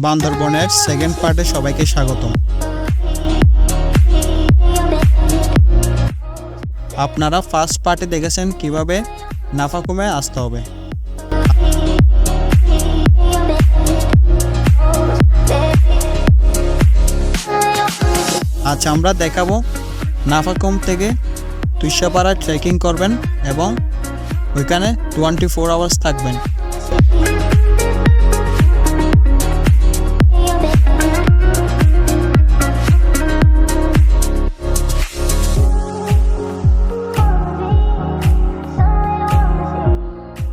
বান্দরবনের সেকেন্ড পার্টে সবাইকে স্বাগতম। আপনারা ফার্স্ট পার্টে দেখেছেন কিভাবে নাফাকুমে আসতে হবে। আজ আমরা দেখাবো নাফাকুম থেকে তুইশাপাড়া ট্রেকিং করবেন এবং ওইখানে 24 আওয়ার্স থাকবেন।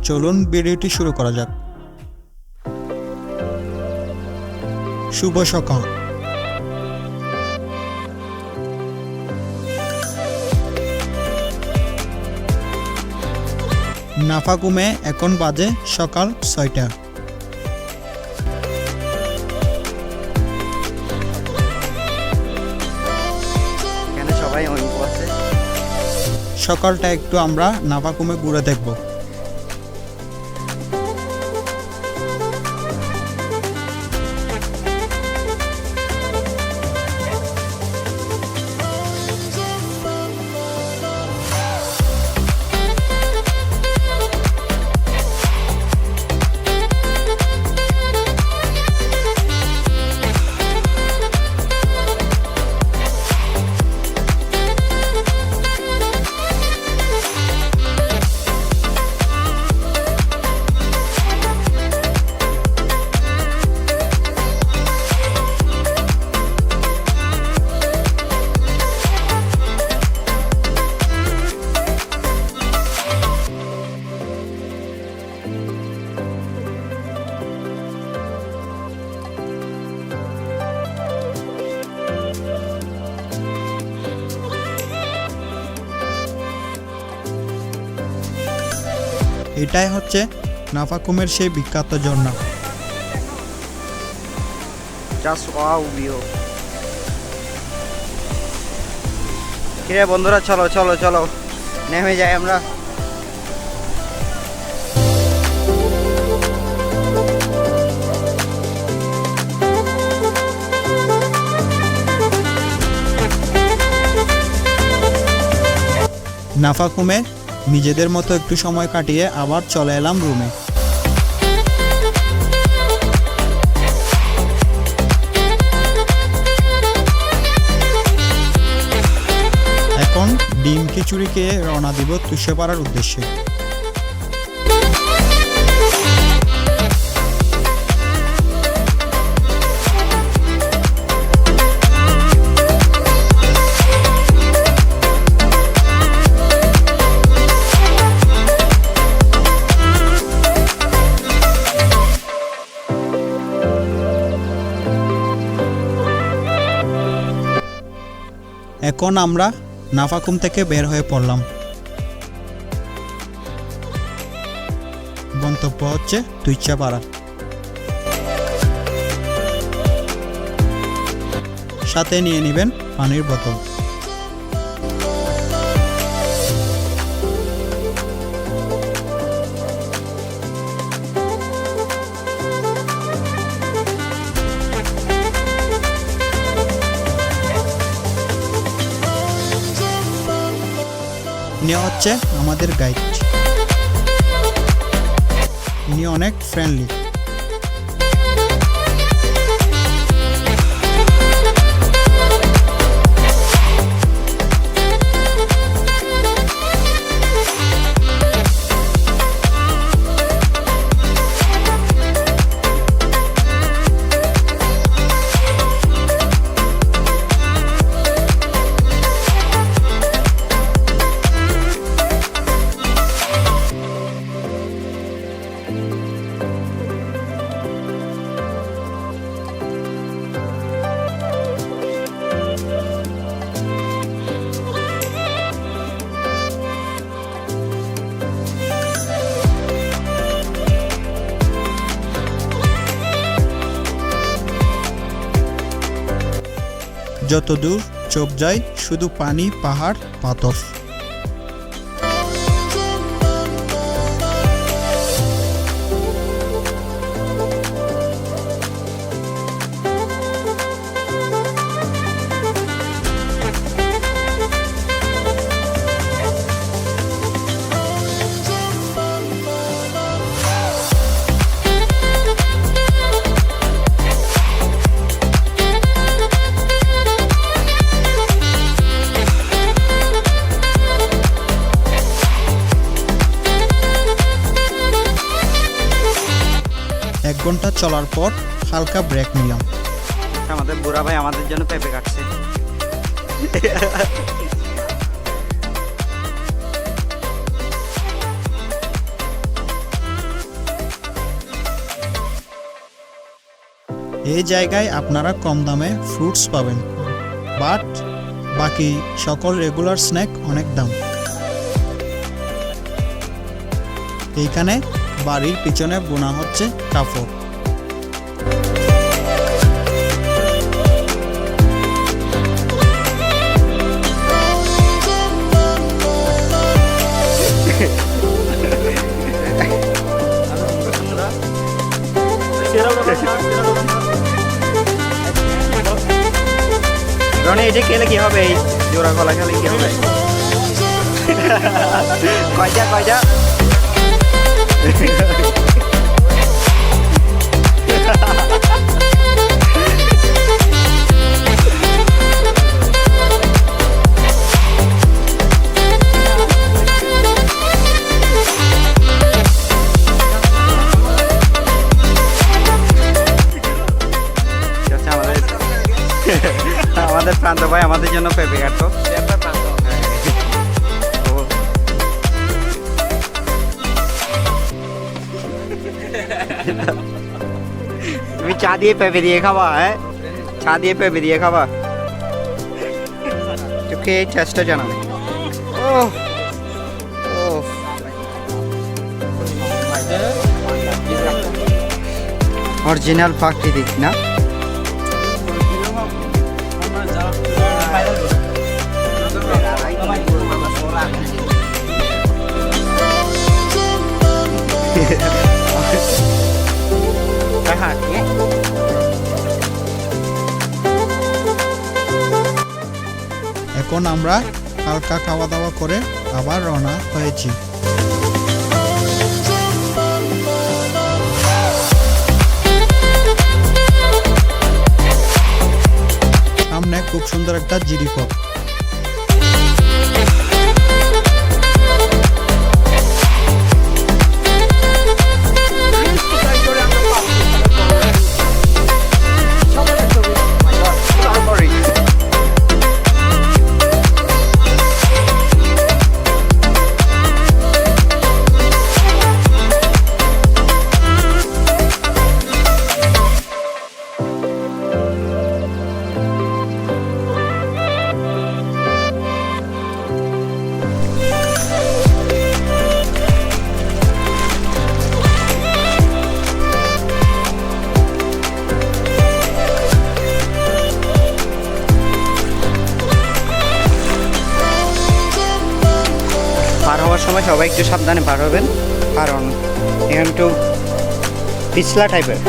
চলুন ভিডিওটি শুরু করা যাক। শুভ সকাল। নাফাকুমে এখন বাজে সকাল 6টা। সকালটা একটু আমরা নাফাকুমে ঘুরে দেখব। এটাই হচ্ছে নাফাকুমের সেই বিখ্যাত ঝর্ণা। কিরে বন্ধুরা, চলো চলো চলো নেমে যাই আমরা। নাফাকুমে নিজেদের মতো একটু সময় কাটিয়ে আবার চলে এলাম রুমে। এখন ডিম খিচুড়ি খেয়ে রওনা দিব তুইশাপাড়ার উদ্দেশ্যে। এখন আমরা নাফাকুম থেকে বের হয়ে পড়লাম। গন্তব্য হচ্ছে তুইশাপাড়া। সাথে নিয়ে নেবেন পানির বোতল। ইনি হচ্ছে আমাদের গাইড। ইনি অনেক ফ্রেন্ডলি। যত দূর চোখ যায় শুধু পানি, পাহাড়, পাথর। ঘন্টা চলার পর হালকা ব্রেক নিলাম। আমাদের বুড়া ভাই আমাদের জন্য পেঁপে কাটছে। এই জায়গায় আপনারা কম দামে ফ্রুটস পাবেন, বাট বাকি সকল রেগুলার স্ন্যাক অনেক দাম। এইখানে বাড়ির পিছনে বোনা হচ্ছে কাপড়। রনি এটা খেলে কি হবে? এই জোড়া গলা খেলে কি হবে? কয়টা কয়টা? আমাদের প্রান্ত ভাই আমাদের জন্য পেঁপে কাটতো। তুমি চা দিয়ে পেঁপে দিয়ে খাবা? হ্যাঁ, চা দিয়ে পেঁপে দিয়ে খাবা? চোখে এই টেস্টটা জানাবে। ও অরিজিনাল প্রাকৃতিক না? এখন আমরা হালকা খাওয়া দাওয়া করে আবার রওনা হয়েছি। সামনে খুব সুন্দর একটা জিরিপথ। সময় সবাই একটু সাবধানে পার হবেন, কারণ এখানে একটু পিছলা টাইপের।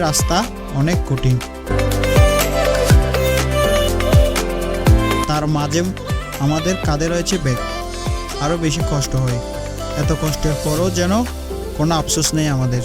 রাস্তা অনেক কঠিন, তার মাঝে আমাদের কাঁধে রয়েছে ব্যাগ, আরও বেশি কষ্ট হয়। এত কষ্টের পরও যেন কোনো আফসোস নেই আমাদের।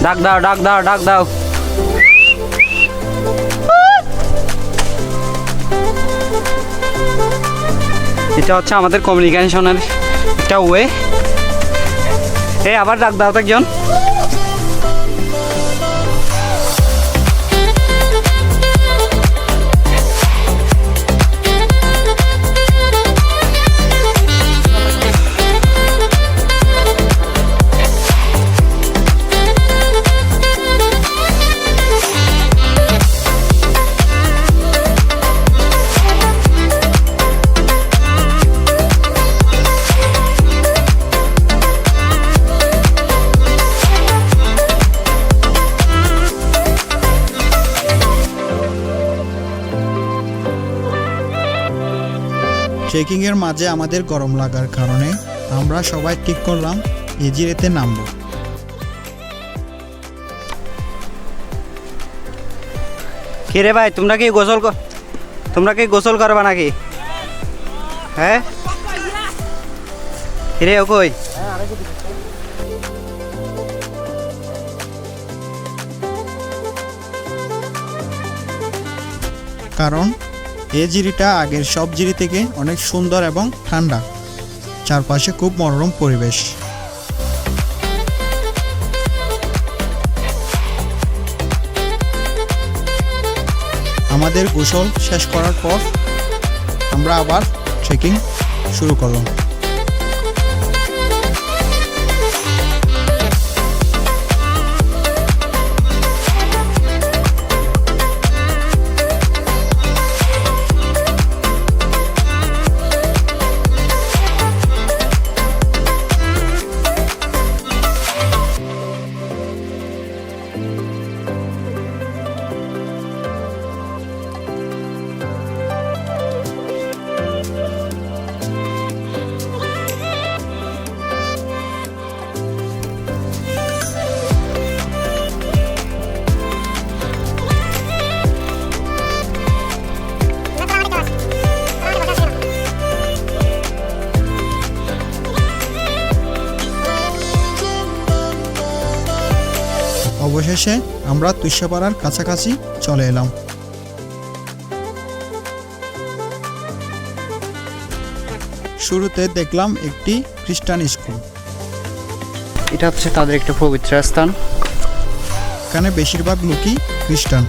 ডাক দাও, ডাক দাও, ডাক দাও। এটা হচ্ছে আমাদের কমিউনিকেশনের একটা ওয়ে। আবার ডাক দাও তো একজন। ট্রেকিংয়ের মাঝে আমাদের গরম লাগার কারণে আমরা সবাই ঠিক করলাম এজিরেতে নামবো। কে রে ভাই, তোমরা কি গোসল করবা নাকি? হ্যাঁ রে, ও কই? কারণ এই জিরিটা আগের সব জিরি থেকে অনেক সুন্দর এবং ঠান্ডা, চারপাশে খুব মনোরম পরিবেশ। আমাদের গোসল শেষ করার পর আমরা আবার ট্রেকিং শুরু করলাম। অবশেষে আমরা তুইশাপাড়ার কাছাকাছি চলে এলাম। শুরুতে দেখলাম একটি খ্রিস্টান স্কুল। এটা হচ্ছে তাদের একটা পবিত্র স্থান। এখানে বেশিরভাগ লোকই খ্রিস্টান।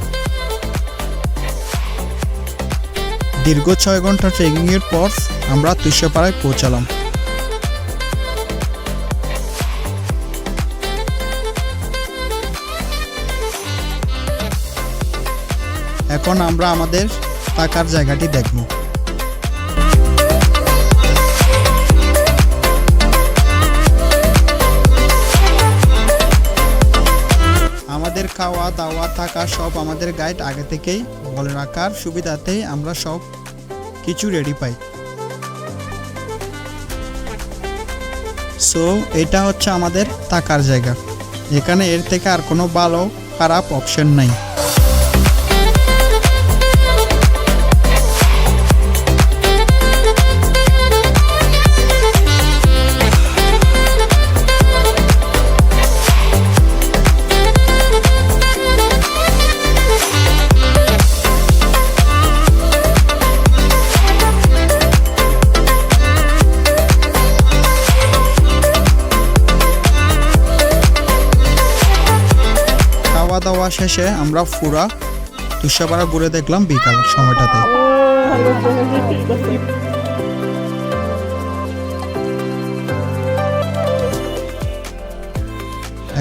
দীর্ঘ 6 ঘন্টা ট্রেকিংয়ের পর আমরা তুইশাপাড়ায় পৌঁছালাম। এখন আমরা আমাদের থাকার জায়গাটি দেখব। আমাদের খাওয়া দাওয়া থাকা সব আমাদের গাইড আগে থেকেই বলে রাখার সুবিধাতেই আমরা সব কিছু রেডি পাই। সো এটা হচ্ছে আমাদের থাকার জায়গা। এখানে এর থেকে আর কোনো ভালো খারাপ অপশন নাই। খাওয়া দাওয়া শেষে আমরা পুরা তুষাপাড়া ঘুরে দেখলাম বিকাল সময়টাতে।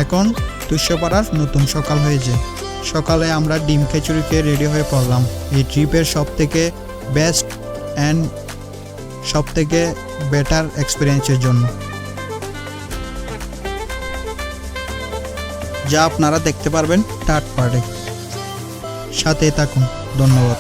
এখন তুষাপাড়ার নতুন সকাল হয়েছে। সকালে আমরা ডিম খিচুড়ি খেয়ে রেডি হয়ে পড়লাম এই ট্রিপের সব থেকে বেস্ট অ্যান্ড সব থেকে বেটার এক্সপিরিয়েন্সের জন্য, যা আপনারা দেখতে পারবেন থার্ড পার্টে। সাথে থাকুন। ধন্যবাদ।